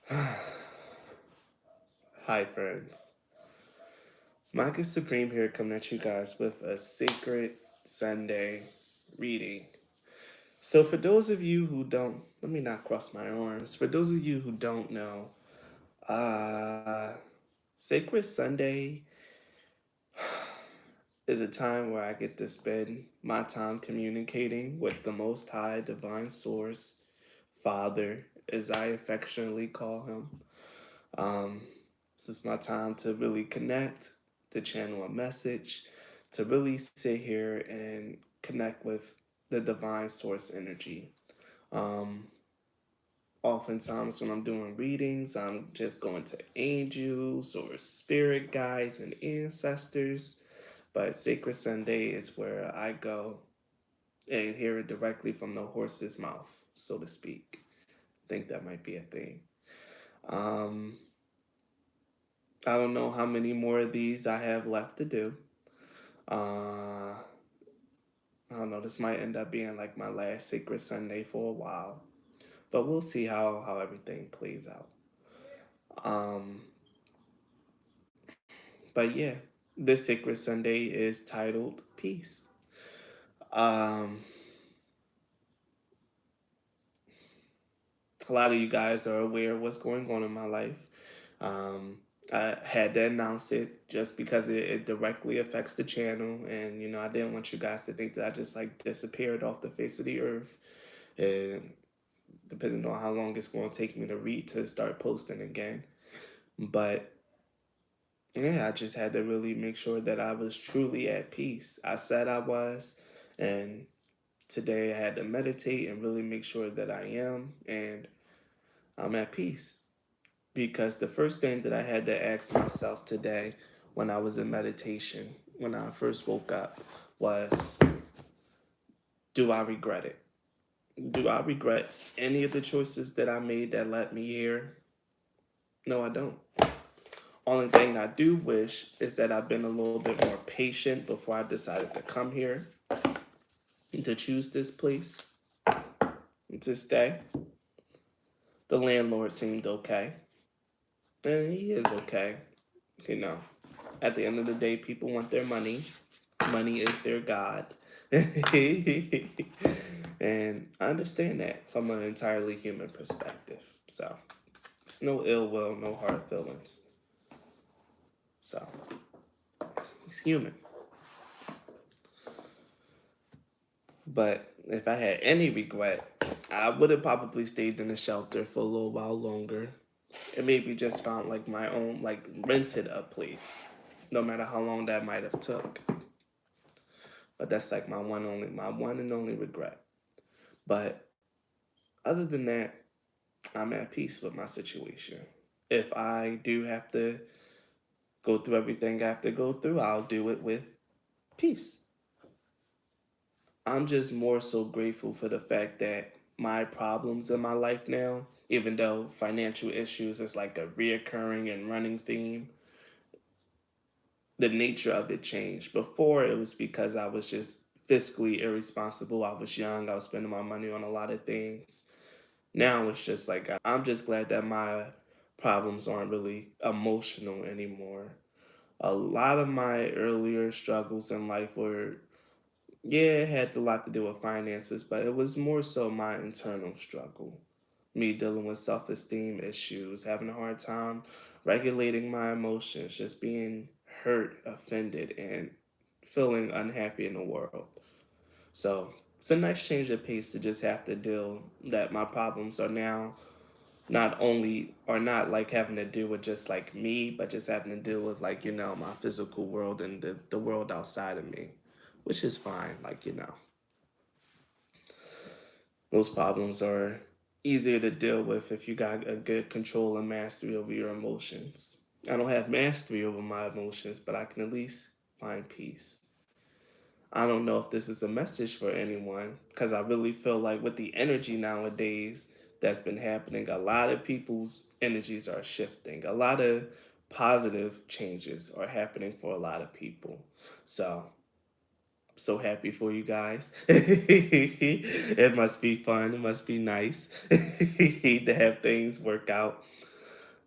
Hi, friends. Maka Supreme here, coming at you guys with a Sacred Sunday reading. So, for those of you who don't, let me not cross my arms. For those of you who don't know, uh, Sacred Sunday is a time where I get to spend my time communicating with the Most High Divine Source, Father, as I affectionately call him. Um, this is my time to really connect, to channel a message, to really sit here and connect with the divine source energy. Um, Oftentimes, when I'm doing readings, I'm just going to angels or spirit guides and ancestors. But Sacred Sunday is where I go and hear it directly from the horse's mouth, so to speak. I think that might be a thing. Um, I don't know how many more of these I have left to do. Uh, I don't know. This might end up being like my last Sacred Sunday for a while, but we'll see how everything plays out. Um, but yeah, this Sacred Sunday is titled Peace. Um, a lot of you guys are aware of what's going on in my life. Um, I had to announce it just because it directly affects the channel, and I didn't want you guys to think that I just like disappeared off the face of the earth. And depending on how long it's going to take me to read to start posting again, but yeah, I just had to really make sure that I was truly at peace. I said I was, and today I had to meditate and really make sure that I am, and I'm at peace. Because the first thing that I had to ask myself today when I was in meditation, when I first woke up, was, do I regret it? Do I regret any of the choices that I made that led me here? No, I don't. Only thing I do wish is that I've been a little bit more patient before I decided to come here and to choose this place and to stay. The landlord seemed okay, and he is okay. You know, at the end of the day, people want their money. Money is their god. And I understand that from an entirely human perspective. So, there's no ill will, no hard feelings. So, he's human. But if I had any regret, I would have probably stayed in the shelter for a little while longer and maybe just found like my own, like rented a place, no matter how long that might have took. But that's like my one and only regret. But other than that, I'm at peace with my situation. If I do have to go through everything I have to go through, I'll do it with peace. I'm just more so grateful for the fact that my problems in my life now, even though financial issues is like a reoccurring and running theme, the nature of it changed. Before, it was because I was just fiscally irresponsible. I was young. I was spending my money on a lot of things. Now it's just like I'm just glad that my problems aren't really emotional anymore. A lot of my earlier struggles in life were, yeah, it had a lot to do with finances, but it was more so my internal struggle. Me dealing with self esteem issues, having a hard time regulating my emotions, just being hurt, offended, and feeling unhappy in the world. So it's a nice change of pace to just have to deal that my problems are now not only or not like having to deal with just like me, but just having to deal with like, my physical world and the world outside of me, which is fine. Like, those problems are easier to deal with if you got a good control and mastery over your emotions. I don't have mastery over my emotions, but I can at least find peace. I don't know if this is a message for anyone because I really feel like with the energy nowadays that's been happening, a lot of people's energies are shifting. A lot of positive changes are happening for a lot of people. So, I'm so happy for you guys. It must be fun. It must be nice to have things work out.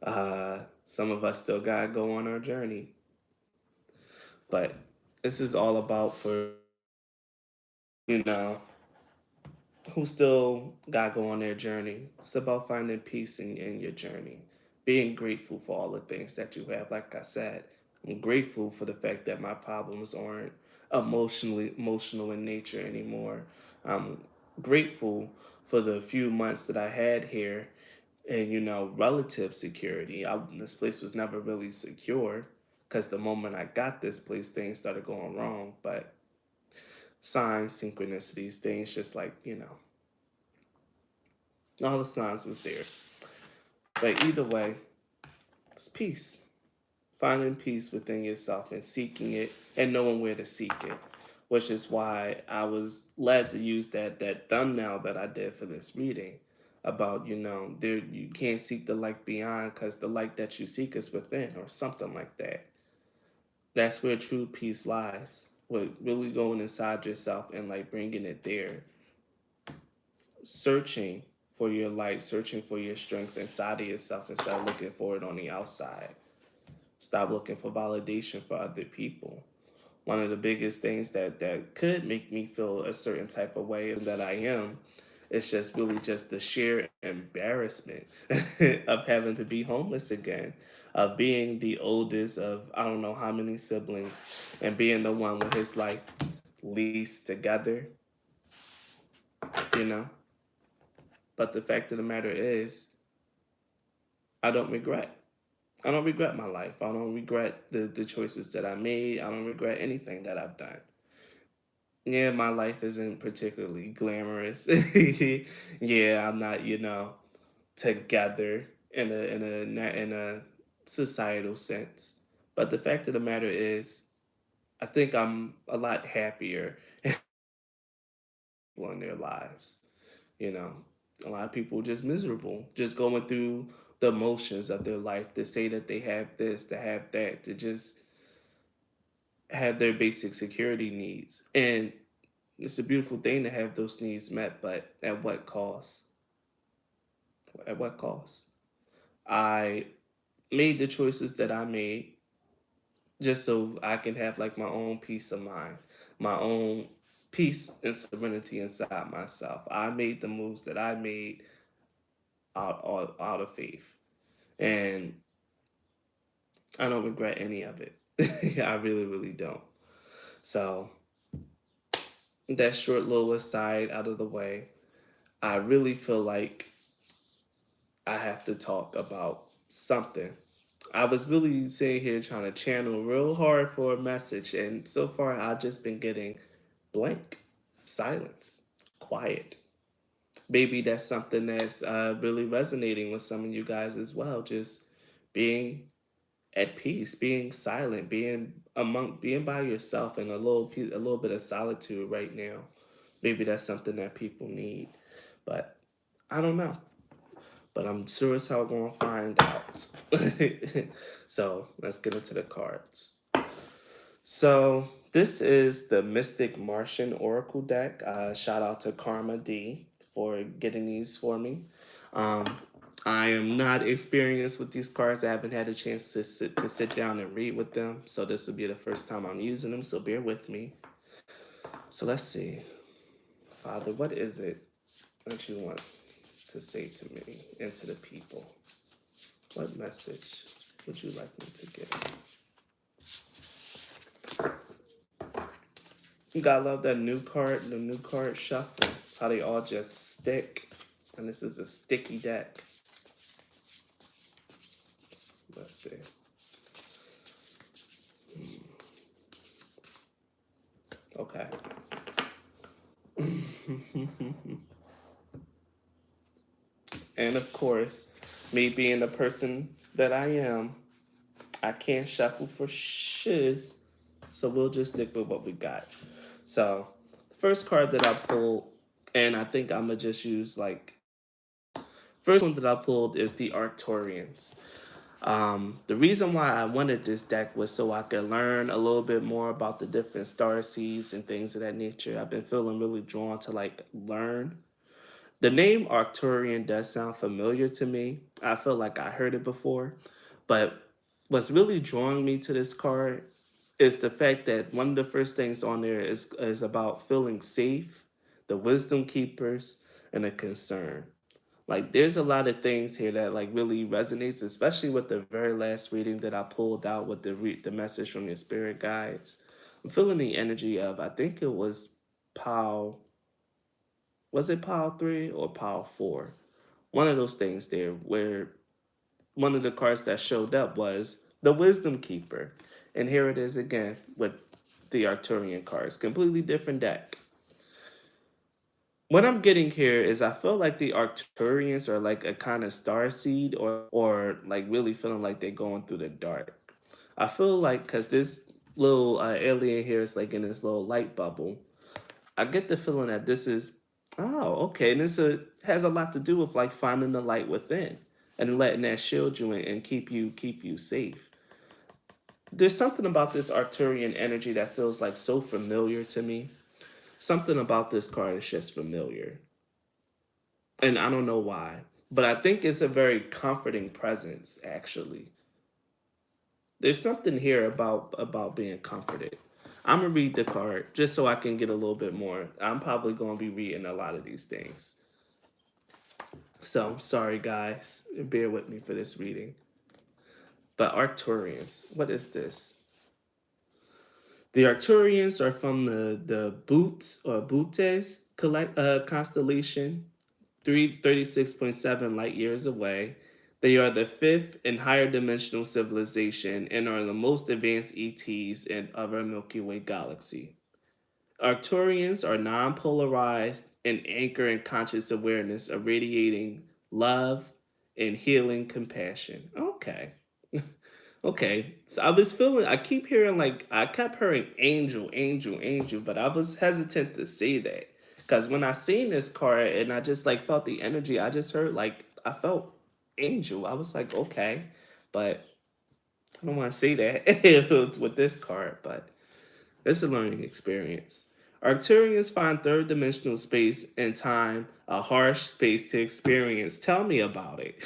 Some of us still gotta go on our journey, but this is all about for you know who still got to go on their journey. It's about finding peace in your journey, being grateful for all the things that you have. Like I said, I'm grateful for the fact that my problems aren't emotional in nature anymore. I'm grateful for the few months that I had here and relative security. This place was never really secure because the moment I got this place, things started going wrong. But signs, synchronicities, things just like all the signs was there. But either way, it's peace. Finding peace within yourself and seeking it and knowing where to seek it. Which is why I was led to use that thumbnail that I did for this reading about, there you can't seek the light beyond because the light that you seek is within or something like that. That's where true peace lies. With really going inside yourself and like bringing it there, searching for your light, searching for your strength inside of yourself instead of looking for it on the outside. Stop looking for validation for other people. One of the biggest things that could make me feel a certain type of way that I am, it's just really just the sheer embarrassment of having to be homeless again, of being the oldest of I don't know how many siblings, and being the one with his life least together, you know. But the fact of the matter is, I don't regret. I don't regret my life. I don't regret the choices that I made. I don't regret anything that I've done. Yeah, my life isn't particularly glamorous. Yeah, I'm not, together in a societal sense. But the fact of the matter is, I think I'm a lot happier in their lives. You know, a lot of people just miserable, just going through the motions of their life to say that they have this, to have that, to just have their basic security needs. And it's a beautiful thing to have those needs met, but at what cost? At what cost? I made the choices that I made just so I can have like my own peace of mind, my own peace and serenity inside myself. I made the moves that I made out of faith. And I don't regret any of it. I really, really don't. So that short little aside out of the way, I really feel like I have to talk about something. I was really sitting here trying to channel real hard for a message, and so far I've just been getting blank, silence, quiet. Maybe that's something that's really resonating with some of you guys as well. Just being at peace, being silent, being by yourself in a little bit of solitude right now. Maybe that's something that people need, but I don't know. But I'm sure as hell gonna find out. So let's get into the cards. So this is the Mystic Martian Oracle deck. Shout out to Karma D for getting these for me. Um, I am not experienced with these cards. I haven't had a chance to sit down and read with them. So this will be the first time I'm using them. So bear with me. So let's see, Father, what is it that you want to say to me and to the people? What message would you like me to give? You gotta love that new card, the new card shuffle. How they all just stick. And this is a sticky deck. Let's see. Okay. And of course, me being the person that I am, I can't shuffle for shiz. So we'll just stick with what we got. So the first card that I pulled, and I think I'm gonna just use like first one that I pulled is the Arcturians. The reason why I wanted this deck was so I could learn a little bit more about the different star seeds and things of that nature. I've been feeling really drawn to like learn The name Arcturian does sound familiar to me. I feel like I heard it before. But what's really drawing me to this card is the fact that one of the first things on there is about feeling safe, the wisdom keepers, and a concern. Like there's a lot of things here that like really resonates, especially with the very last reading that I pulled out with the message from your spirit guides. I'm feeling the energy of, I think it was Pal, was it Pile 3 or Pile 4? One of those things there where one of the cards that showed up was the Wisdom Keeper. And here it is again with the Arcturian cards. Completely different deck. What I'm getting here is I feel like the Arcturians are like a kind of star seed or like really feeling like they're going through the dark. I feel like because this little alien here is like in this little light bubble, I get the feeling that this is, oh, okay, and has a lot to do with like finding the light within and letting that shield you and keep you safe. There's something about this Arcturian energy that feels like so familiar to me. Something about this card is just familiar, and I don't know why, but I think it's a very comforting presence. Actually, there's something here about being comforted. I'm gonna read the card just so I can get a little bit more. I'm probably gonna be reading a lot of these things. So sorry guys, bear with me for this reading. But Arcturians, what is this? The Arcturians are from the Boots or Bootes constellation, 336.7 light years away. They are the fifth and higher dimensional civilization and are the most advanced ETs of our Milky Way galaxy. Arcturians are non polarized and anchor in conscious awareness, irradiating love and healing compassion. Okay. Okay. So I keep hearing like, I kept hearing angel, angel, angel, but I was hesitant to say that. Because when I seen this card and I just like felt the energy, I just heard like, I felt angel. I was like, okay. But I don't want to say that with this card, but it's a learning experience. Arcturians find third dimensional space and time a harsh space to experience. Tell me about it.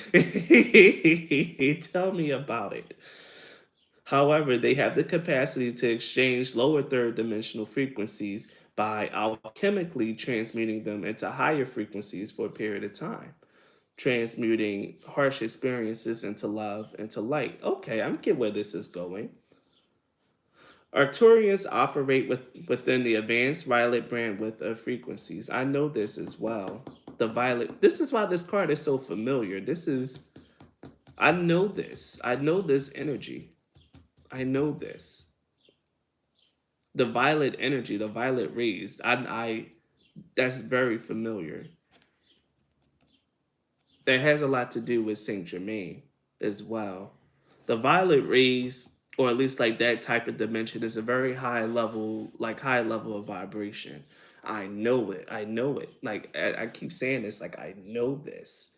Tell me about it. However, they have the capacity to exchange lower third dimensional frequencies by alchemically transmuting them into higher frequencies for a period of time, transmuting harsh experiences into love, into light. Okay, I'm get where this is going. Arcturians operate within the advanced violet bandwidth of frequencies. I know this as well. The violet. This is why this card is so familiar. This is. I know this. I know this energy. I know this. The violet energy, the violet rays. I that's very familiar. That has a lot to do with Saint Germain as well. The violet rays, or at least like that type of dimension, is a very high level of vibration. I know it. I know it. Like I keep saying this, like I know this.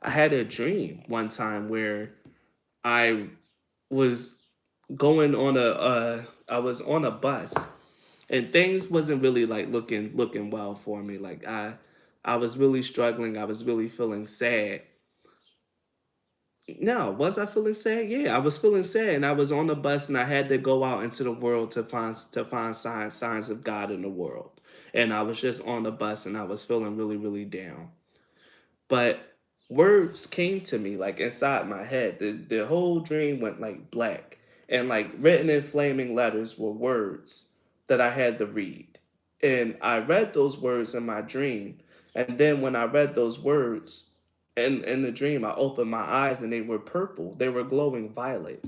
I had a dream one time where I was going on I was on a bus and things wasn't really like looking well for me. Like I was really struggling. I was really feeling sad. No, was I feeling sad? Yeah, I was feeling sad, and I was on the bus, and I had to go out into the world to find signs of God in the world. And I was just on the bus, and I was feeling really really down. But words came to me like inside my head. The whole dream went like black, and like written in flaming letters were words that I had to read. And I read those words in my dream. And then when I read those words in the dream, I opened my eyes and they were purple. They were glowing violet.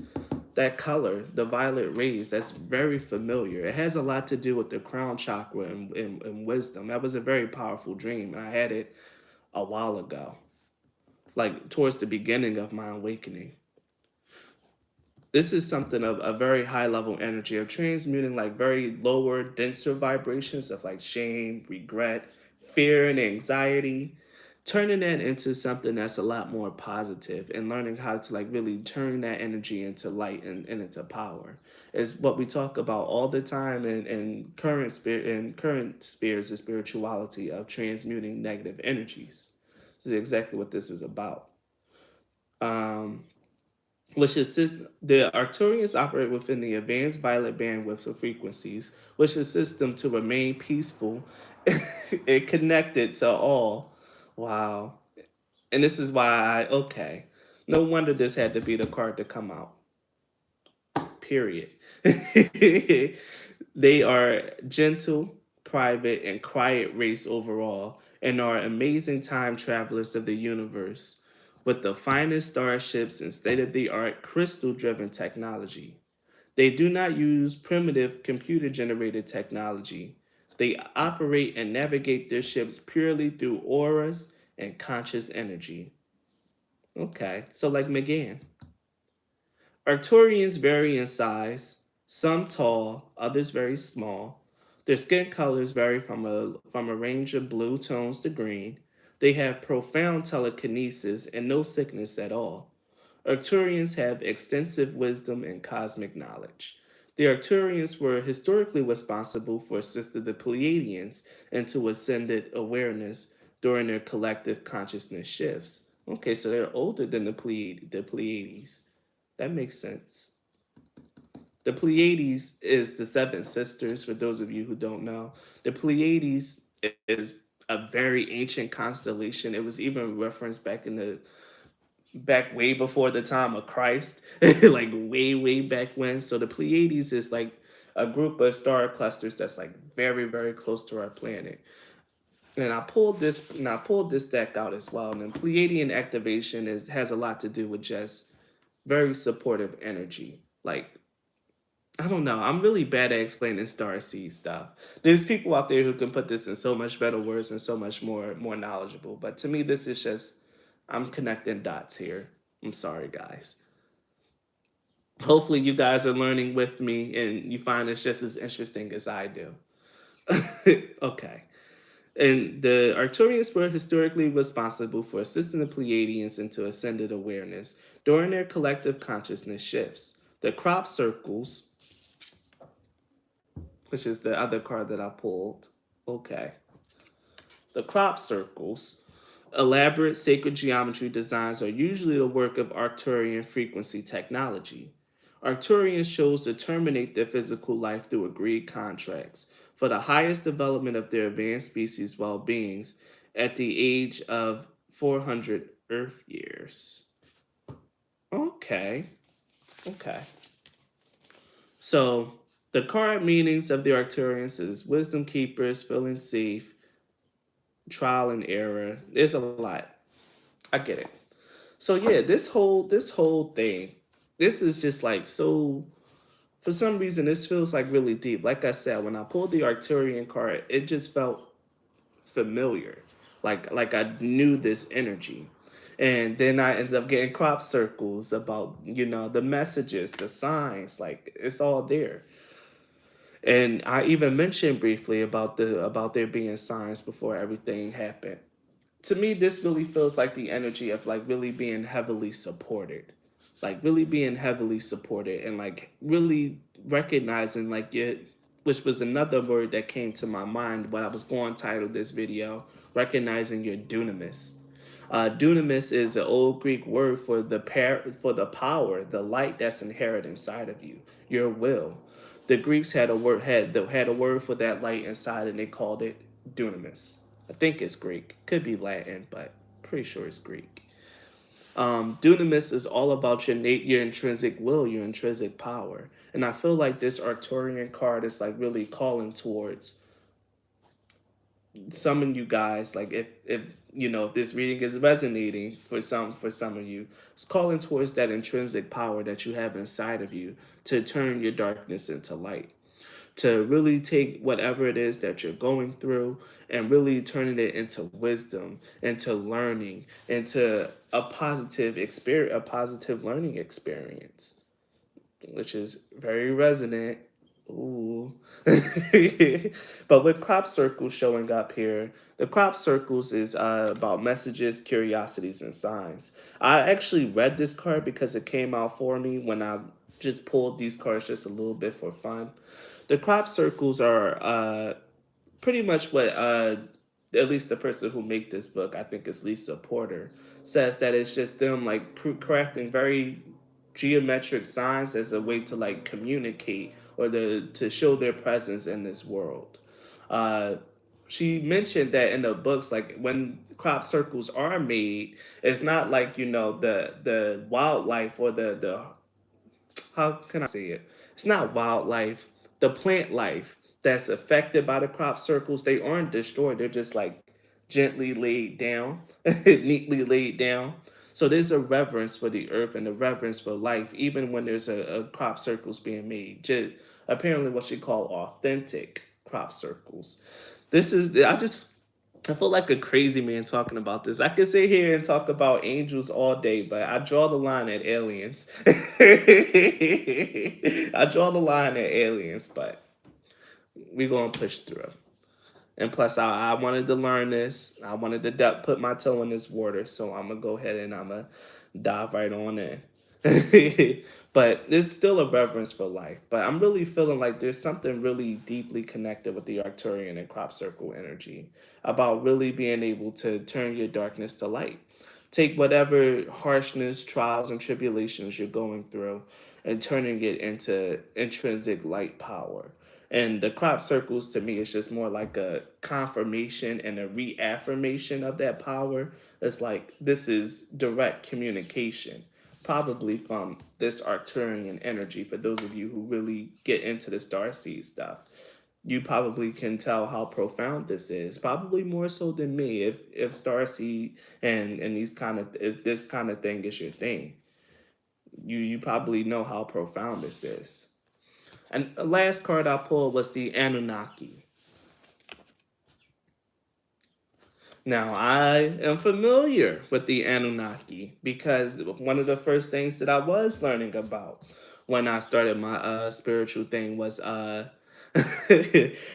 That color, the violet rays, that's very familiar. It has a lot to do with the crown chakra and wisdom. That was a very powerful dream. And I had it a while ago, like towards the beginning of my awakening. This is something of a very high level energy of transmuting like very lower, denser vibrations of like shame, regret, fear, and anxiety, turning that into something that's a lot more positive and learning how to like really turn that energy into light and into power is what we talk about all the time in current spheres of spirituality of transmuting negative energies. This is exactly what this is about. Um, which assists the Arcturians operate within the advanced violet bandwidth of frequencies, which assist them to remain peaceful and connected to all. Wow. And this is why okay. No wonder this had to be the card to come out. Period. They are gentle, private, and quiet race overall, and are amazing time travelers of the universe with the finest starships and state of the art crystal driven technology. They do not use primitive computer generated technology. They operate and navigate their ships purely through auras and conscious energy. Okay, so like McGann. Arcturians vary in size, some tall, others very small. Their skin colors vary from a range of blue tones to green. They have profound telekinesis and no sickness at all. Arcturians have extensive wisdom and cosmic knowledge. The Arcturians were historically responsible for assisting the Pleiadians into ascended awareness during their collective consciousness shifts. Okay, so they're older than the Pleiades. That makes sense. The Pleiades is the seven sisters, for those of you who don't know. The Pleiades is a very ancient constellation. It was even referenced back way before the time of Christ, like way, way back when. So the Pleiades is like a group of star clusters that's like very, very close to our planet. And I pulled this deck out as well. And the Pleiadian activation has a lot to do with just very supportive energy. Like, I don't know. I'm really bad at explaining star seed stuff. There's people out there who can put this in so much better words and so much more knowledgeable. But to me, this is just I'm connecting dots here. I'm sorry, guys. Hopefully, you guys are learning with me and you find it's just as interesting as I do. Okay. And the Arcturians were historically responsible for assisting the Pleiadians into ascended awareness during their collective consciousness shifts. The crop circles, which is the other card that I pulled. Okay. The crop circles, elaborate sacred geometry designs are usually the work of Arcturian frequency technology. Arcturians chose to terminate their physical life through agreed contracts for the highest development of their advanced species well beings at the age of 400 Earth years. Okay. Okay. So the current meanings of the Arcturians is wisdom keepers, feeling safe, trial and error. There's a lot. I get it. So yeah, this whole thing, this is just like so. For some reason, this feels like really deep. Like I said, when I pulled the Arcturian card, it just felt familiar. Like I knew this energy. And then I ended up getting crop circles about, the messages, the signs, like it's all there. And I even mentioned briefly about there being signs before everything happened. To me, this really feels like the energy of like really being heavily supported, like really being heavily supported, and like really recognizing like it, which was another word that came to my mind when I was going to title this video, recognizing your dunamis. Dunamis is an old Greek word for the power, the light that's inherent inside of you, your will. The Greeks had a word for that light inside, and they called it dunamis. I think it's Greek, could be Latin, but pretty sure it's Greek. Dunamis is all about your intrinsic will, your intrinsic power, and I feel like this Arcturian card is like really calling towards some of you guys, like if this reading is resonating for some of you, it's calling towards that intrinsic power that you have inside of you to turn your darkness into light, to really take whatever it is that you're going through and really turning it into wisdom, into learning, into a positive experience, a positive learning experience, which is very resonant. Ooh. But with crop circles showing up here, the crop circles is about messages, curiosities, and signs. I actually read this card because it came out for me when I just pulled these cards just a little bit for fun. The crop circles are pretty much what at least the person who made this book, I think is Lisa Porter, says that it's just them like crafting very geometric signs as a way to like communicate or to show their presence in this world. Uh, she mentioned that in the books, like when crop circles are made, it's not like the wildlife or the how can I say it? It's not wildlife, the plant life that's affected by the crop circles, they aren't destroyed. They're just like gently laid down, neatly laid down. So there's a reverence for the earth and a reverence for life, even when there's a crop circles being made. Apparently, what she call authentic crop circles. I feel like a crazy man talking about this. I could sit here and talk about angels all day, but I draw the line at aliens. I draw the line at aliens, but we're going to push through. And plus, I wanted to learn this. I wanted to put my toe in this water, so I'm going to go ahead and I'm going to dive right on in. But it's still a reverence for life. But I'm really feeling like there's something really deeply connected with the Arcturian and crop circle energy about really being able to turn your darkness to light. Take whatever harshness, trials, and tribulations you're going through and turning it into intrinsic light power. And the crop circles to me is just more like a confirmation and a reaffirmation of that power. It's like this is direct communication, probably from this Arcturian energy. For those of you who really get into the starseed stuff, you probably can tell how profound this is. Probably more so than me, if starseed and these kind of if this kind of thing is your thing. You probably know how profound this is. And the last card I pulled was the Anunnaki. Now, I am familiar with the Anunnaki because one of the first things that I was learning about when I started my spiritual thing was I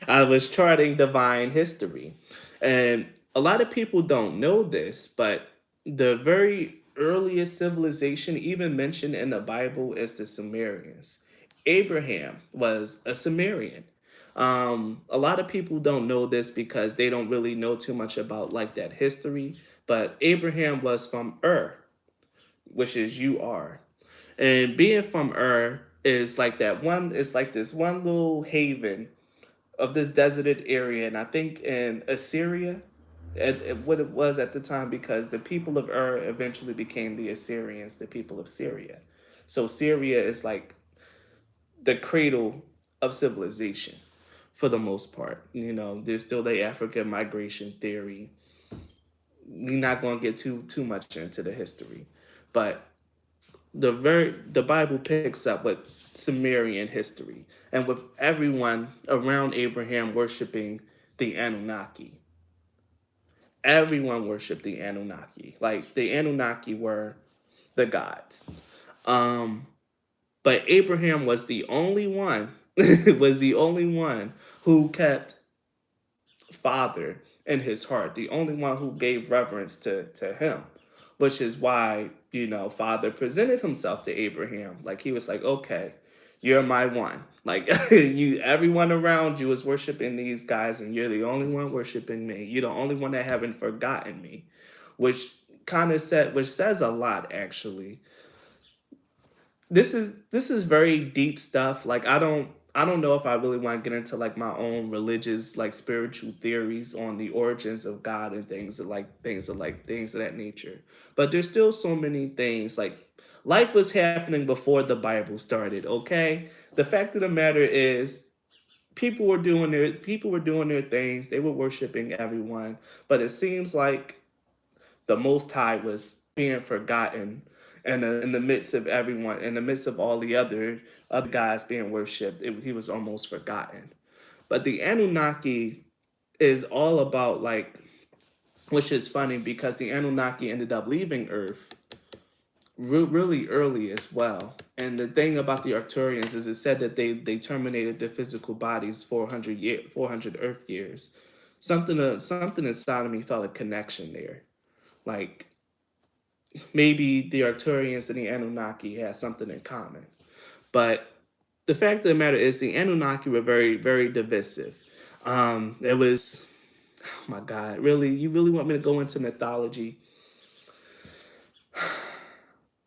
was charting divine history. And a lot of people don't know this, but the very earliest civilization even mentioned in the Bible is the Sumerians. Abraham was a Sumerian. A lot of people don't know this because they don't really know too much about like that history. But Abraham was from Ur, which is UR, and being from Ur is like that one. It's like this one little haven of this deserted area, and I think in Assyria, at what it was at the time, because the people of Ur eventually became the Assyrians, the people of Syria. So Syria is like the cradle of civilization for the most part. There's still the African migration theory. We're not going to get too much into the history, but the Bible picks up with Sumerian history and with everyone around Abraham worshiping the Anunnaki. Everyone worshiped the Anunnaki. Like the Anunnaki were the gods. Um, but Abraham was the only one was the only one who kept father in his heart, the only one who gave reverence to him, which is why, father presented himself to Abraham. Like he was like, okay, you're my one. Like everyone around you is worshiping these guys, and you're the only one worshiping me. You're the only one that haven't forgotten me, which which says a lot actually. This is very deep stuff. Like I don't know if I really want to get into like my own religious like spiritual theories on the origins of God and things of that nature. But there's still so many things like life was happening before the Bible started, okay? The fact of the matter is people were doing their things, they were worshiping everyone, but it seems like the Most High was being forgotten in the midst of everyone, in the midst of all the other guys being worshipped. He was almost forgotten. But the Anunnaki is all about like, which is funny because the Anunnaki ended up leaving Earth really early as well. And the thing about the Arcturians is it said that they terminated their physical bodies 400 Earth years. Something inside of me felt a connection there. Like maybe the Arcturians and the Anunnaki had something in common. But the fact of the matter is, the Anunnaki were very, very divisive. It was Oh my God, really? You really want me to go into mythology?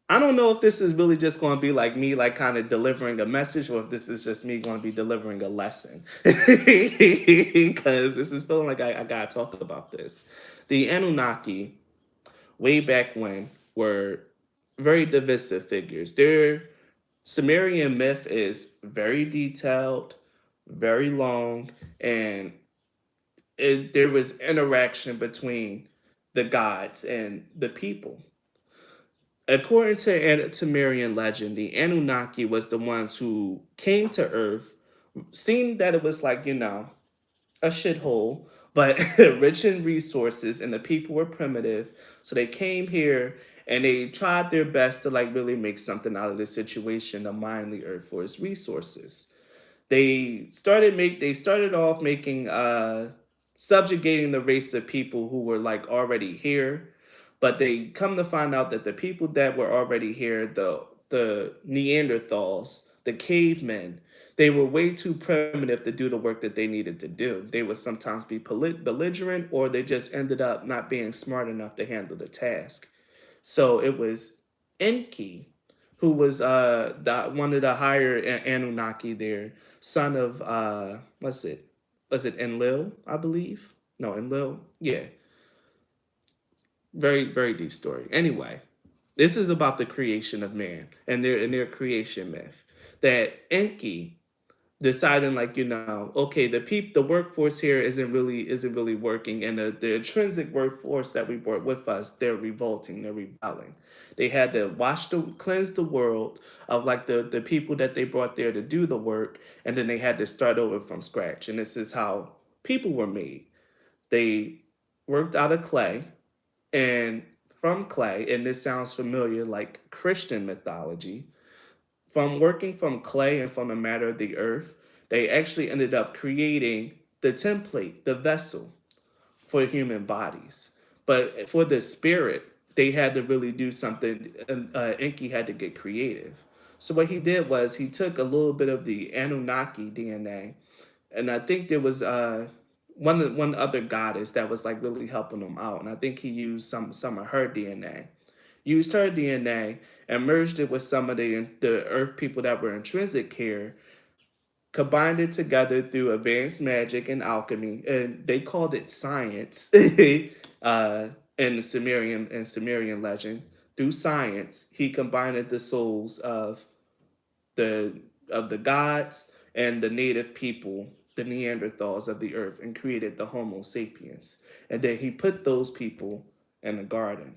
I don't know if this is really just going to be like me, like kind of delivering a message, or if this is just me going to be delivering a lesson. Because this is feeling like I got to talk about this. The Anunnaki, way back when, were very divisive figures. Their Sumerian myth is very detailed, very long, and there was interaction between the gods and the people. According to Sumerian legend, the Anunnaki was the ones who came to Earth, seeing that it was like, a shithole, but rich in resources, and the people were primitive. So they came here and they tried their best to like really make something out of the situation to mine the Earth for its resources. They started off making subjugating the race of people who were like already here, but they come to find out that the people that were already here, the Neanderthals, the cavemen, they were way too primitive to do the work that they needed to do. They would sometimes be belligerent, or they just ended up not being smart enough to handle the task. So it was Enki, who was one of the higher Anunnaki there, son of what's it? Was it Enlil, I believe? No, Enlil. Yeah. Very, very deep story. Anyway, this is about the creation of man and their creation myth. That Enki deciding like, okay, the workforce here isn't really working, and the intrinsic workforce that we brought with us, they're revolting, they're rebelling. They had to cleanse the world of like the people that they brought there to do the work, and then they had to start over from scratch. And this is how people were made. They worked out of clay, and from clay, and this sounds familiar like Christian mythology, from working from clay and from the matter of the earth, they actually ended up creating the template, the vessel for human bodies. But for the spirit, they had to really do something, and Enki had to get creative. So what he did was he took a little bit of the Anunnaki DNA, and I think there was one other goddess that was like really helping him out, and I think he used some of her DNA, used her DNA and merged it with some of the Earth people that were intrinsic here, combined it together through advanced magic and alchemy, and they called it science. In the Sumerian legend, through science, he combined the souls the of the gods and the native people, the Neanderthals of the earth, and created the Homo sapiens. And then he put those people in a garden,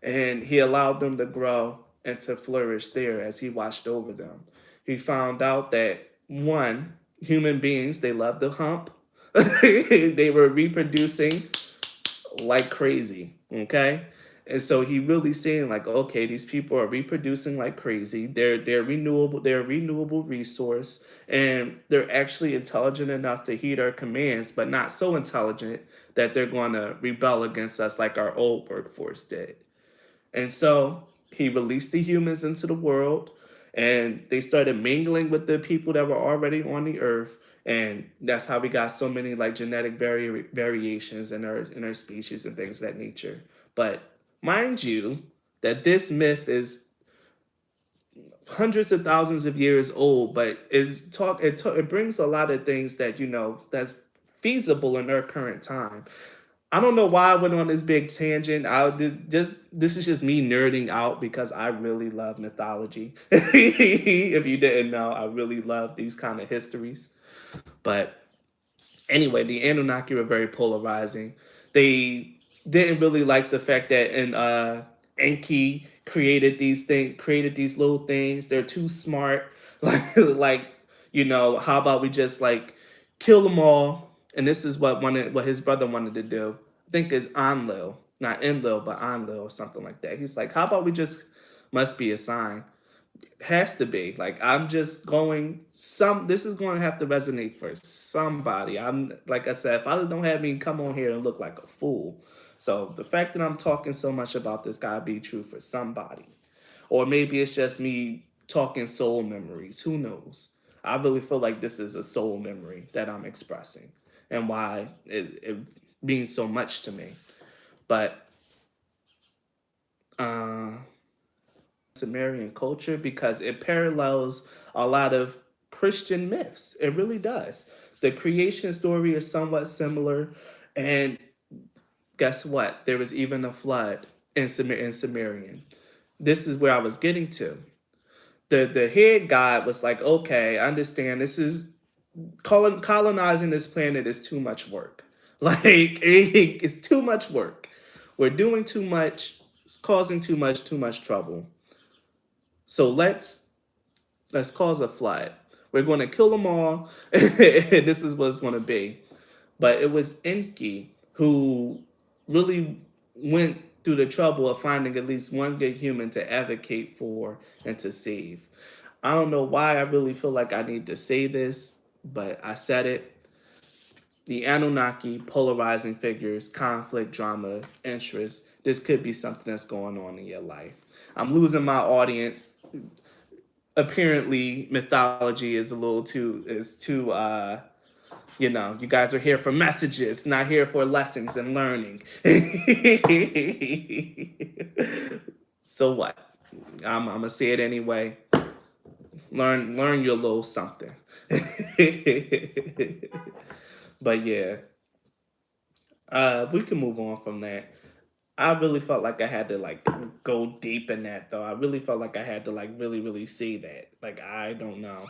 and he allowed them to grow and to flourish there as he watched over them. He found out that one, human beings, they love to hump. They were reproducing like crazy. Okay. And so he really saying like, okay, these people are reproducing like crazy. They're renewable, they're a renewable resource, and they're actually intelligent enough to heed our commands, but not so intelligent that they're going to rebel against us like our old workforce did. And so he released the humans into the world, and they started mingling with the people that were already on the earth. And that's how we got so many like genetic variations in our species and things of that nature. But mind you, that this myth is hundreds of thousands of years old, but it brings a lot of things that that's feasible in our current time. I don't know why I went on this big tangent. This is just me nerding out because I really love mythology. If you didn't know, I really love these kind of histories. But anyway, the Anunnaki were very polarizing. They didn't really like the fact that Enki created these little things. They're too smart. Like how about we just like kill them all? And this is what his brother wanted to do. I think is Enlil, not Enlil, but Enlil or something like that. He's like, how about we just, must be a sign, has to be like, I'm just going some this is going to have to resonate for somebody. I'm like I said, if I don't have me come on here and look like a fool. So the fact that I'm talking so much about this gotta be true for somebody, or maybe it's just me talking soul memories, who knows. I really feel like this is a soul memory that I'm expressing, and why it means so much to me. But uh, Sumerian culture because it parallels a lot of Christian myths. It really does. The creation story is somewhat similar, and guess what? There was even a flood in Sumerian. This is where I was getting to. The head god was like, okay, I understand. This is colonizing this planet is too much work. Like it's too much work. We're doing too much. It's causing too much trouble. So let's cause a flood. We're going to kill them all. This is what it's going to be. But it was Enki who really went through the trouble of finding at least one good human to advocate for and to save. I don't know why I really feel like I need to say this, but I said it. The Anunnaki, polarizing figures, conflict, drama, interest. This could be something that's going on in your life. I'm losing my audience. Apparently, mythology is a little too you guys are here for messages, not here for lessons and learning. So what? I'm gonna say it anyway. Learn your little something. But yeah, we can move on from that. I really felt like I had to like go deep in that though. I really felt like I had to like really see that. Like I don't know.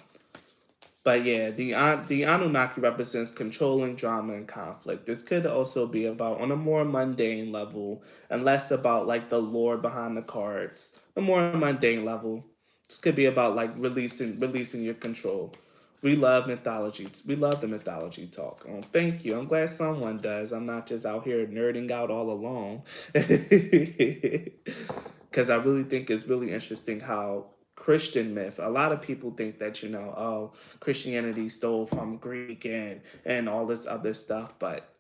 But yeah, the Anunnaki represents controlling drama and conflict. This could also be about on a more mundane level and less about like the lore behind the cards. The more mundane level. This could be about like releasing your control. We love mythology. We love the mythology talk. Thank you. I'm glad someone does. I'm not just out here nerding out all alone. Because I really think it's really interesting how Christian myth. A lot of people think that oh, Christianity stole from Greek and all this other stuff, but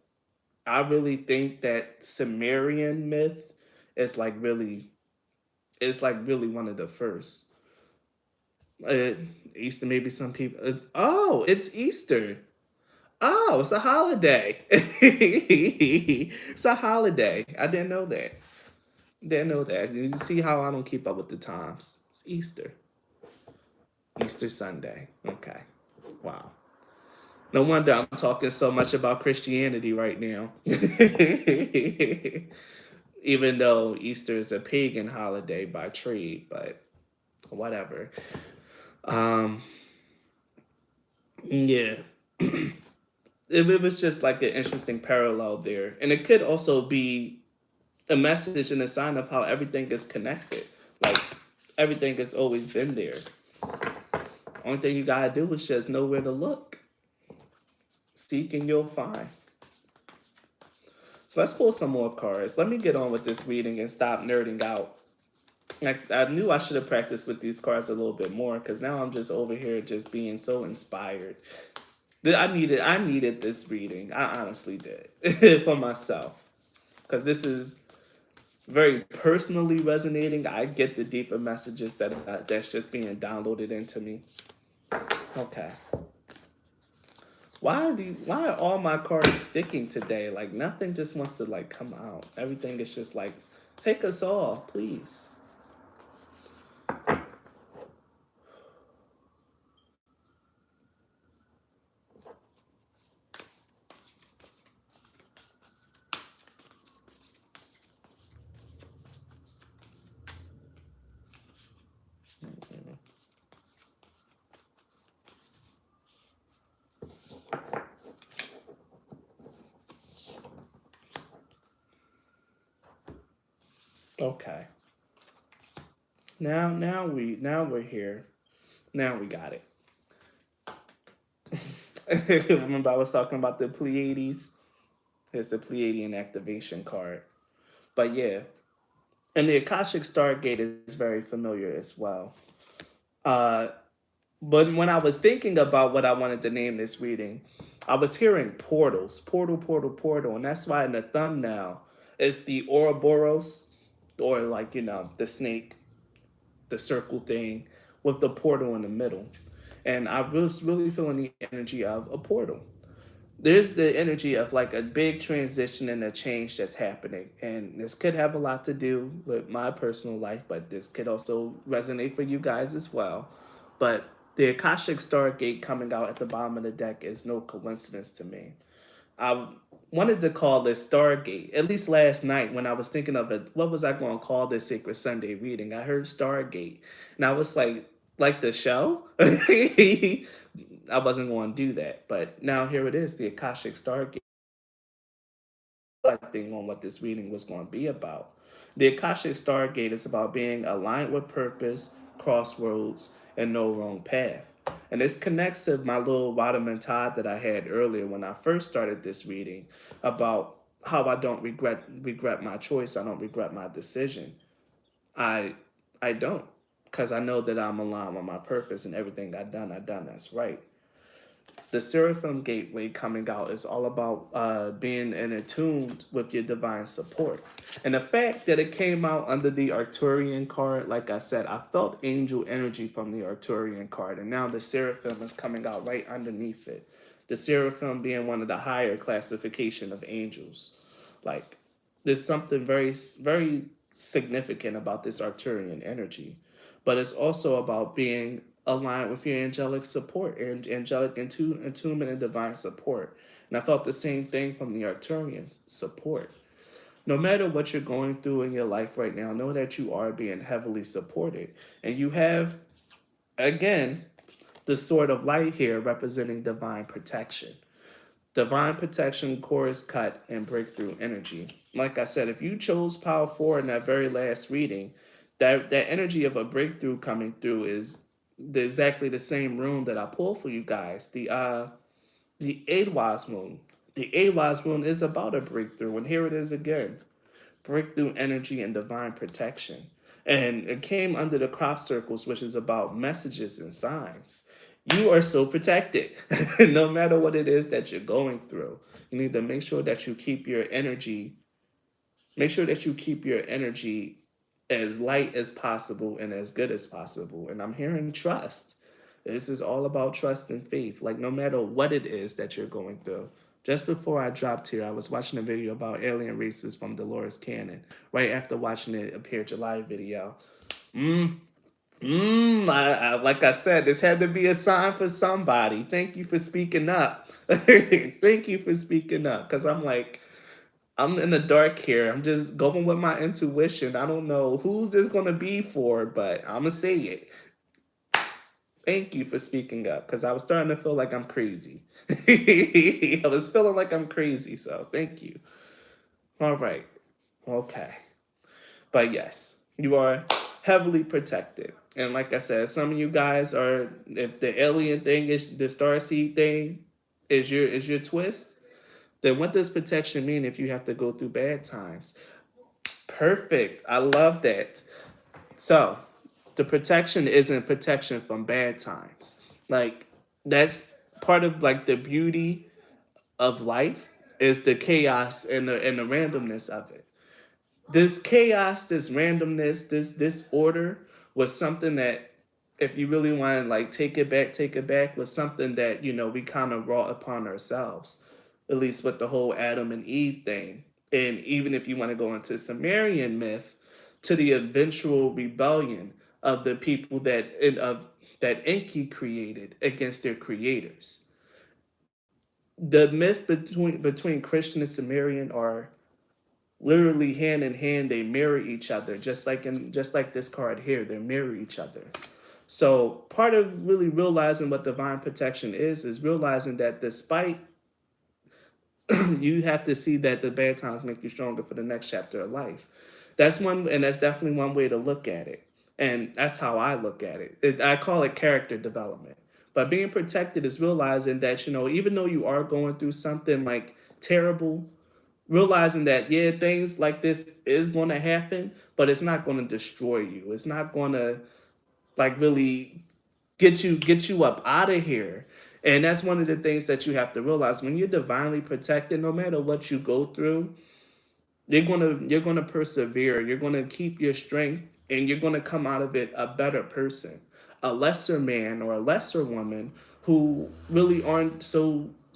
I really think that Sumerian myth is like really one of the first. Uh, Easter, maybe some people. Oh, it's Easter. Oh, it's a holiday. It's a holiday. I didn't know that. Didn't know that. You see how I don't keep up with the times. It's Easter. Easter Sunday. Okay. Wow. No wonder I'm talking so much about Christianity right now. Even though Easter is a pagan holiday by trade, but whatever. Um, yeah. It was just like an interesting parallel there. And it could also be a message and a sign of how everything is connected. Like everything has always been there. Only thing you gotta do is just know where to look. Seek and you'll find. So let's pull some more cards. Let me get on with this reading and stop nerding out. I knew I should have practiced with these cards a little bit more because now I'm just over here just being so inspired. I needed this reading. I honestly did for myself because this is very personally resonating. I get the deeper messages that's just being downloaded into me. Okay. Why are all my cards sticking today? Like nothing just wants to like come out. Everything is just like, take us all, please. Okay. Now we're here. Now we got it. Remember I was talking about the Pleiades? Here's the Pleiadian activation card. But yeah. And the Akashic Stargate is very familiar as well. Uh but when I was thinking about what I wanted to name this reading, I was hearing portals, portal, and that's why in the thumbnail is the Ouroboros, or like the snake, the circle thing with the portal in the middle. And I was really feeling the energy of a portal. there's the energy of like a big transition and a change that's happening. And this could have a lot to do with my personal life, but this could also resonate for you guys as well. But the Akashic Stargate coming out at the bottom of the deck is no coincidence to me. I wanted to call this Stargate. At least last night when I was thinking of it, what was I going to call this Sacred Sunday reading? I heard Stargate, and I was like the show. I wasn't going to do that, but now here it is, the Akashic Stargate, reflecting on what this reading was going to be about. The Akashic Stargate is about being aligned with purpose, crossroads, and no wrong path. And this connects to my little vitamin Todd that I had earlier when I first started this reading about how I don't regret my choice. I don't regret my decision. I I don't, because I know that I'm aligned with my purpose and everything I done that's right. The Seraphim Gateway coming out is all about being in attuned with your divine support. And the fact that it came out under the Arcturian card, like I said, I felt angel energy from the Arcturian card. And now the Seraphim is coming out right underneath it. The Seraphim being one of the higher classification of angels. Like, there's something very significant about this Arcturian energy. But it's also about being aligned with your angelic support and angelic attunement and divine support. And I felt the same thing from the Arcturians support. No matter what you're going through in your life right now, know that you are being heavily supported. And you have, again, the sword of light here representing divine protection. Divine protection, chorus cut, and breakthrough energy. Like I said, if you chose Power 4 in that very last reading, that energy of a breakthrough coming through is exactly the same rune that I pulled for you guys. The Adwas rune. The Adwas rune is about a breakthrough, and here it is again. Breakthrough energy and divine protection. And it came under the crop circles, which is about messages and signs. You are so protected, no matter what it is that you're going through. You need to make sure that you keep your energy as light as possible and as good as possible. And I'm hearing trust. This is all about trust and faith. Like, no matter what it is that you're going through. Just before I dropped here, I was watching a video about alien races from Dolores Cannon. Right after watching the Appear July video. Like I said, this had to be a sign for somebody. Thank you for speaking up. Thank you for speaking up. Because I'm in the dark here. I'm just going with my intuition. I don't know who's this going to be for, but I'm going to say it. Thank you for speaking up, because I was starting to feel like I'm crazy. I was feeling like I'm crazy, so thank you. All right. Okay. But yes, you are heavily protected. And like I said, some of you guys are, if the alien thing is the starseed thing is your twist, then what does protection mean if you have to go through bad times? Perfect. I love that. So, the protection isn't protection from bad times. Like, that's part of like the beauty of life is the chaos and the randomness of it. This chaos, this randomness, this order was something that, if you really want to like take it back, was something that we kind of brought upon ourselves, at least with the whole Adam and Eve thing. And even if you want to go into Sumerian myth, to the eventual rebellion of the people that Enki created against their creators. The myth between Christian and Sumerian are literally hand in hand. They mirror each other, just like this card here. They mirror each other. So part of really realizing what divine protection is realizing that despite you have to see that the bad times make you stronger for the next chapter of life. That's definitely one way to look at it. And that's how I look at it. I call it character development. But being protected is realizing that, even though you are going through something like terrible, realizing that, yeah, things like this is going to happen, but it's not going to destroy you. It's not going to like really get you up out of here. And that's one of the things that you have to realize. When you're divinely protected, no matter what you go through, you're gonna persevere. You're gonna keep your strength, and you're gonna come out of it a better person, a lesser man or a lesser woman who really aren't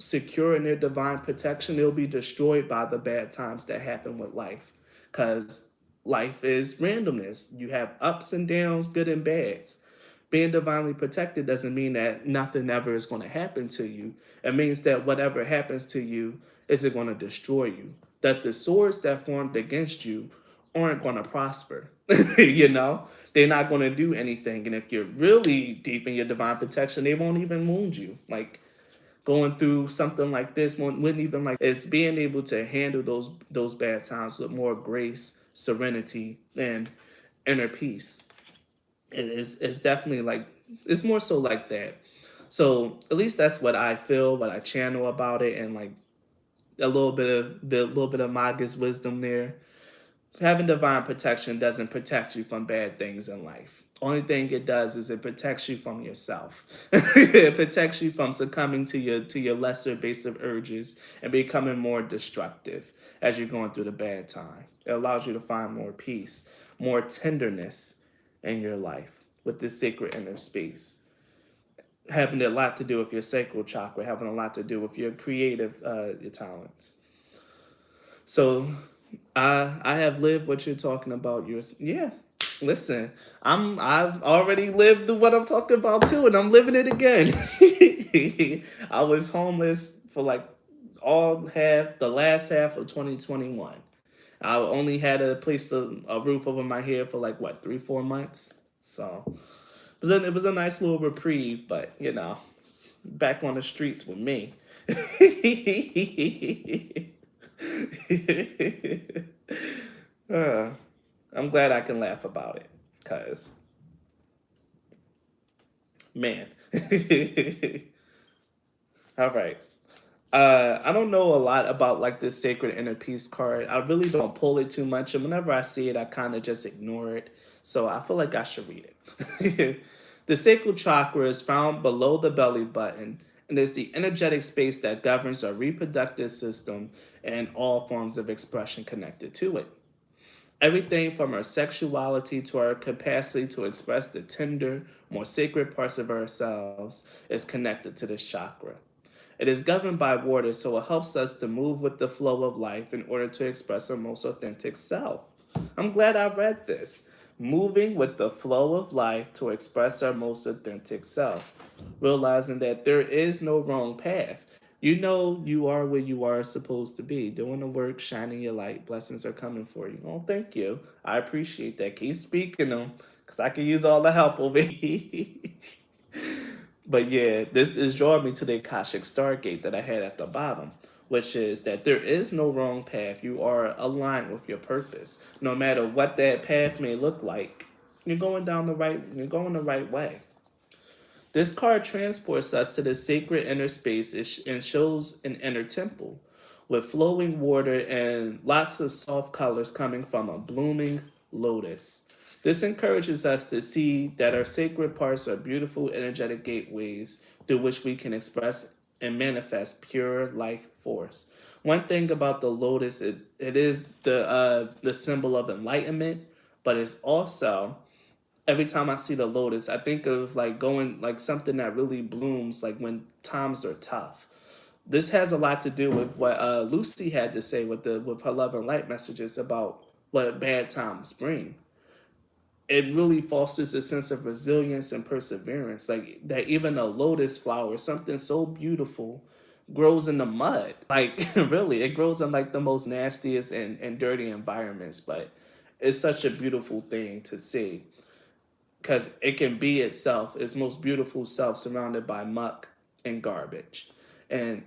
secure in their divine protection, they'll be destroyed by the bad times that happen with life. Because life is randomness. You have ups and downs, good and bads. Being divinely protected doesn't mean that nothing ever is going to happen to you. It means that whatever happens to you isn't going to destroy you. That the swords that formed against you aren't going to prosper. You know, they're not going to do anything. And if you're really deep in your divine protection, they won't even wound you. Like going through something like this wouldn't even like it's being able to handle those bad times with more grace, serenity, and inner peace. It's definitely like it's more so like that. So at least that's what I feel, what I channel about it, and like a little bit of Maga's wisdom there. Having divine protection doesn't protect you from bad things in life. Only thing it does is it protects you from yourself. It protects you from succumbing to your lesser basic urges and becoming more destructive as you're going through the bad time. It allows you to find more peace, more tenderness in your life with this sacred inner space. Having a lot to do with your sacral chakra, having a lot to do with your creative your talents. So I have lived what you're talking about. Yours, yeah. Listen, I've already lived what I'm talking about too, and I'm living it again. I was homeless for like the last half of 2021. I only had a roof over my head for like what 3-4 months. So it was a nice little reprieve, but it's back on the streets with me. uh, I'm glad I can laugh about it, cause man. All right. I don't know a lot about like this sacred inner peace card. I really don't pull it too much, and whenever I see it, I kind of just ignore it. So I feel like I should read it. The sacral chakra is found below the belly button and is the energetic space that governs our reproductive system and all forms of expression connected to it. Everything from our sexuality to our capacity to express the tender, more sacred parts of ourselves is connected to this chakra. It is governed by water, so it helps us to move with the flow of life in order to express our most authentic self. I'm glad I read this. Moving with the flow of life to express our most authentic self. Realizing that there is no wrong path. You know you are where you are supposed to be, doing the work, shining your light. Blessings are coming for you. Oh, thank you. I appreciate that. Keep speaking them, because I can use all the help over here. But yeah, this is drawing me to the Akashic Stargate that I had at the bottom, which is that there is no wrong path. You are aligned with your purpose. No matter what that path may look like, you're going the right way. This card transports us to the sacred inner space and shows an inner temple with flowing water and lots of soft colors coming from a blooming lotus. This encourages us to see that our sacred parts are beautiful, energetic gateways through which we can express and manifest pure life force. One thing about the lotus, it is the symbol of enlightenment, but it's also every time I see the lotus, I think of like going like something that really blooms like when times are tough. This has a lot to do with what Lucy had to say with her love and light messages about what bad times bring. It really fosters a sense of resilience and perseverance. Like that, even a lotus flower, something so beautiful, grows in the mud. Like really, it grows in like the most nastiest and dirty environments, but it's such a beautiful thing to see because it can be itself, its most beautiful self, surrounded by muck and garbage. And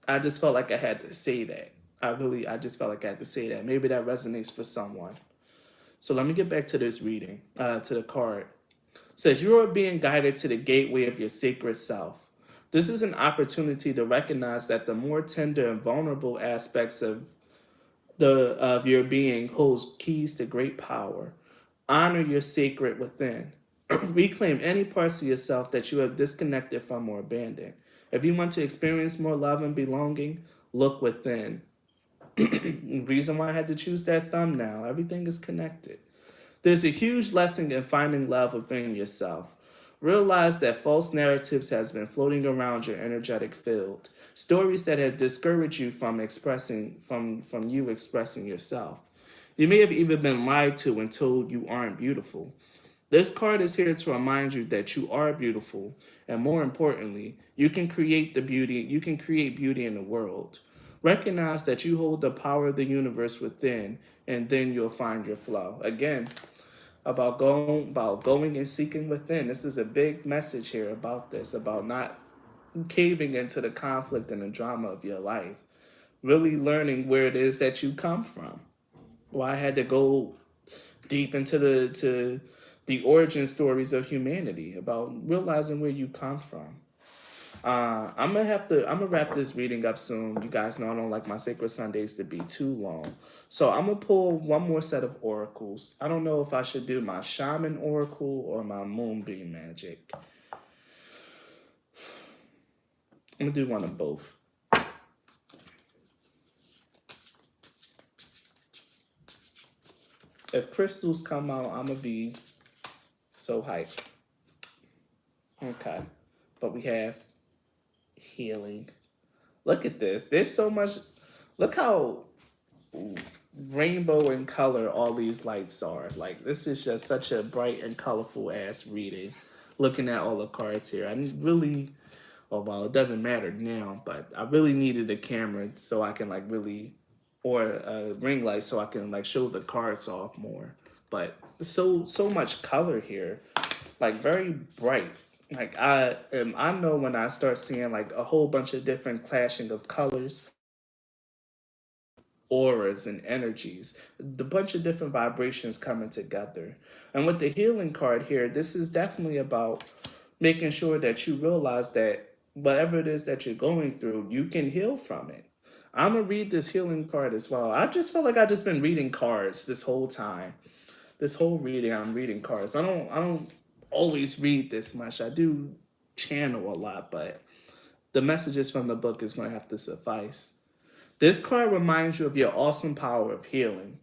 I just felt like I had to say that. I just felt like I had to say that. Maybe that resonates for someone. So let me get back to this reading, to the card. It says, you are being guided to the gateway of your sacred self. This is an opportunity to recognize that the more tender and vulnerable aspects of your being holds keys to great power. Honor your sacred within. Reclaim any parts of yourself that you have disconnected from or abandoned. If you want to experience more love and belonging, look within. The reason why I had to choose that thumbnail, everything is connected. There's a huge lesson in finding love within yourself. Realize that false narratives has been floating around your energetic field. Stories that have discouraged you from from you expressing yourself. You may have even been lied to and told you aren't beautiful. This card is here to remind you that you are beautiful, and more importantly, you can create beauty in the world. Recognize that you hold the power of the universe within, and then you'll find your flow. Again, about going and seeking within. This is a big message here about this, about not caving into the conflict and the drama of your life. Really learning where it is that you come from. Well, I had to go deep into the origin stories of humanity, about realizing where you come from. I'm gonna wrap this reading up soon. You guys know I don't like my Sacred Sundays to be too long. So I'm gonna pull one more set of oracles. I don't know if I should do my shaman oracle or my moonbeam magic. I'm gonna do one of both. If crystals come out, I'm gonna be so hyped. Okay. But we have healing. Look at this. There's so much. Look how rainbow in color all these lights are. Like, this is just such a bright and colorful ass reading. Looking at all the cards here, I really, oh well, it doesn't matter now, but I really needed a camera so I can like really, or a ring light so I can like show the cards off more. But so much color here, like very bright. Like I know when I start seeing like a whole bunch of different clashing of colors, auras and energies, the bunch of different vibrations coming together. And with the healing card here, this is definitely about making sure that you realize that whatever it is that you're going through, you can heal from it. I'm gonna read this healing card as well. I just felt like I just been reading cards this whole time. This whole reading, I'm reading cards. I don't always read this much. I do channel a lot, but the messages from the book is gonna have to suffice. This card reminds you of your awesome power of healing.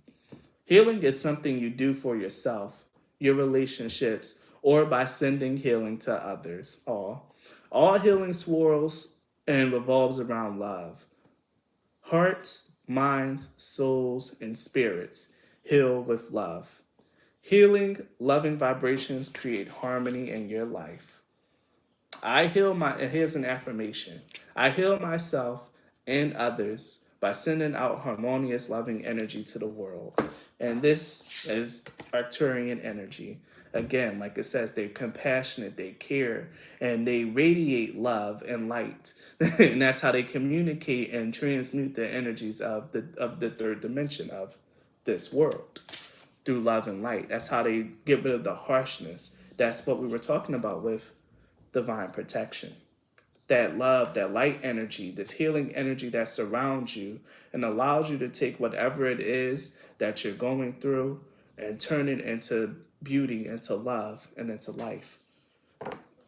Healing is something you do for yourself, your relationships, or by sending healing to others. All healing swirls and revolves around love. Hearts, minds, souls, and spirits heal with love. Healing, loving vibrations create harmony in your life. Here's an affirmation. I heal myself and others by sending out harmonious, loving energy to the world. And this is Arcturian energy. Again, like it says, they're compassionate, they care, and they radiate love and light. And that's how they communicate and transmute the energies of the third dimension of this world through love and light. That's how they get rid of the harshness. That's what we were talking about with divine protection. That love, that light energy, this healing energy that surrounds you and allows you to take whatever it is that you're going through and turn it into beauty, into love, and into life.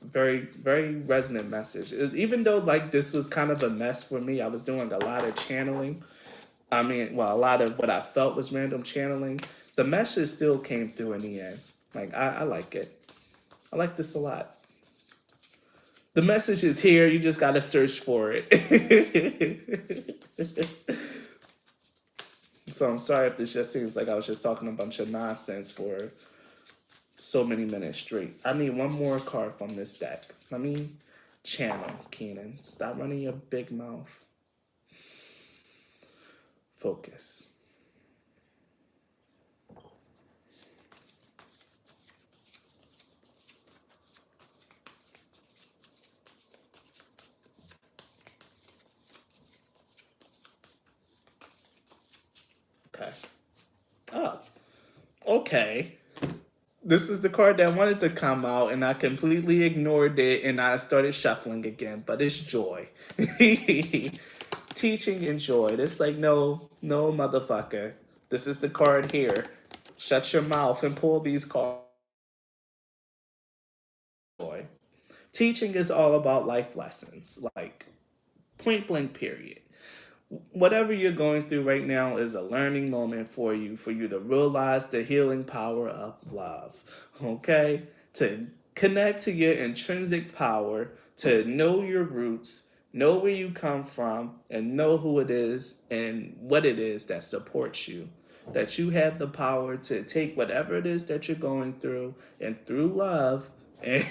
Very, very resonant message. Even though like this was kind of a mess for me, I was doing a lot of channeling. I mean, well, a lot of what I felt was random channeling. The message still came through in the end. Like, I like it. I like this a lot. The message is here. You just got to search for it. So I'm sorry if this just seems like I was just talking a bunch of nonsense for so many minutes straight. I need one more card from this deck. Let me channel, Keenan. Stop running your big mouth. Focus. Okay. Oh, okay. This is the card that wanted to come out, and I completely ignored it, and I started shuffling again. But it's joy, teaching and joy. It's like no, motherfucker. This is the card here. Shut your mouth and pull these cards. Joy. Teaching is all about life lessons, like point blank. Period. Whatever you're going through right now is a learning moment for you to realize the healing power of love. Okay? To Connect to your intrinsic power to know your roots, know where you come from, and know who it is and what it is that supports you. That you have the power to take whatever it is that you're going through and through love and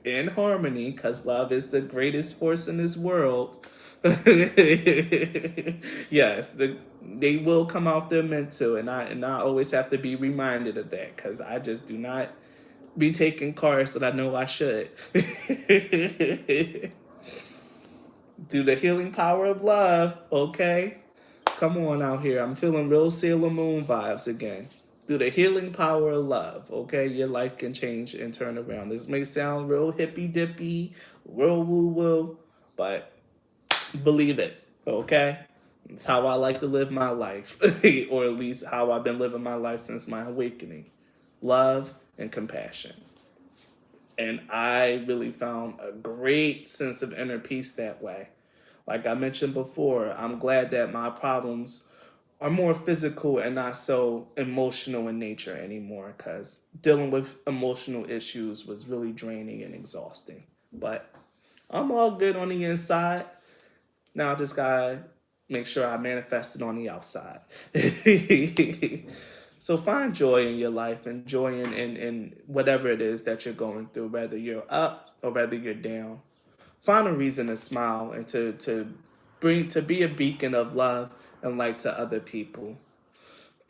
in harmony, because love is the greatest force in this world. Yes, they will come off their mental, and I always have to be reminded of that because I just do not be taking cars that I know I should. Through the healing power of love, okay? Come on out here. I'm feeling real Sailor Moon vibes again. Through the healing power of love, okay? Your life can change and turn around. This may sound real hippy dippy, real woo woo, but believe it, okay? It's how I like to live my life, or at least how I've been living my life since my awakening. Love and compassion. And I really found a great sense of inner peace that way. Like I mentioned before, I'm glad that my problems are more physical and not so emotional in nature anymore, because dealing with emotional issues was really draining and exhausting. But I'm all good on the inside. Now I just gotta make sure I manifest it on the outside. So find joy in your life and joy in whatever it is that you're going through, whether you're up or whether you're down. Find a reason to smile and to be a beacon of love and light to other people.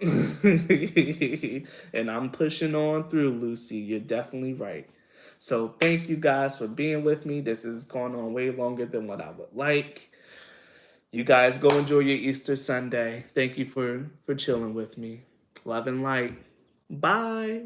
And I'm pushing on through, Lucy. You're definitely right. So thank you guys for being with me. This has gone on way longer than what I would like. You guys go enjoy your Easter Sunday. Thank you for chilling with me. Love and light. Bye.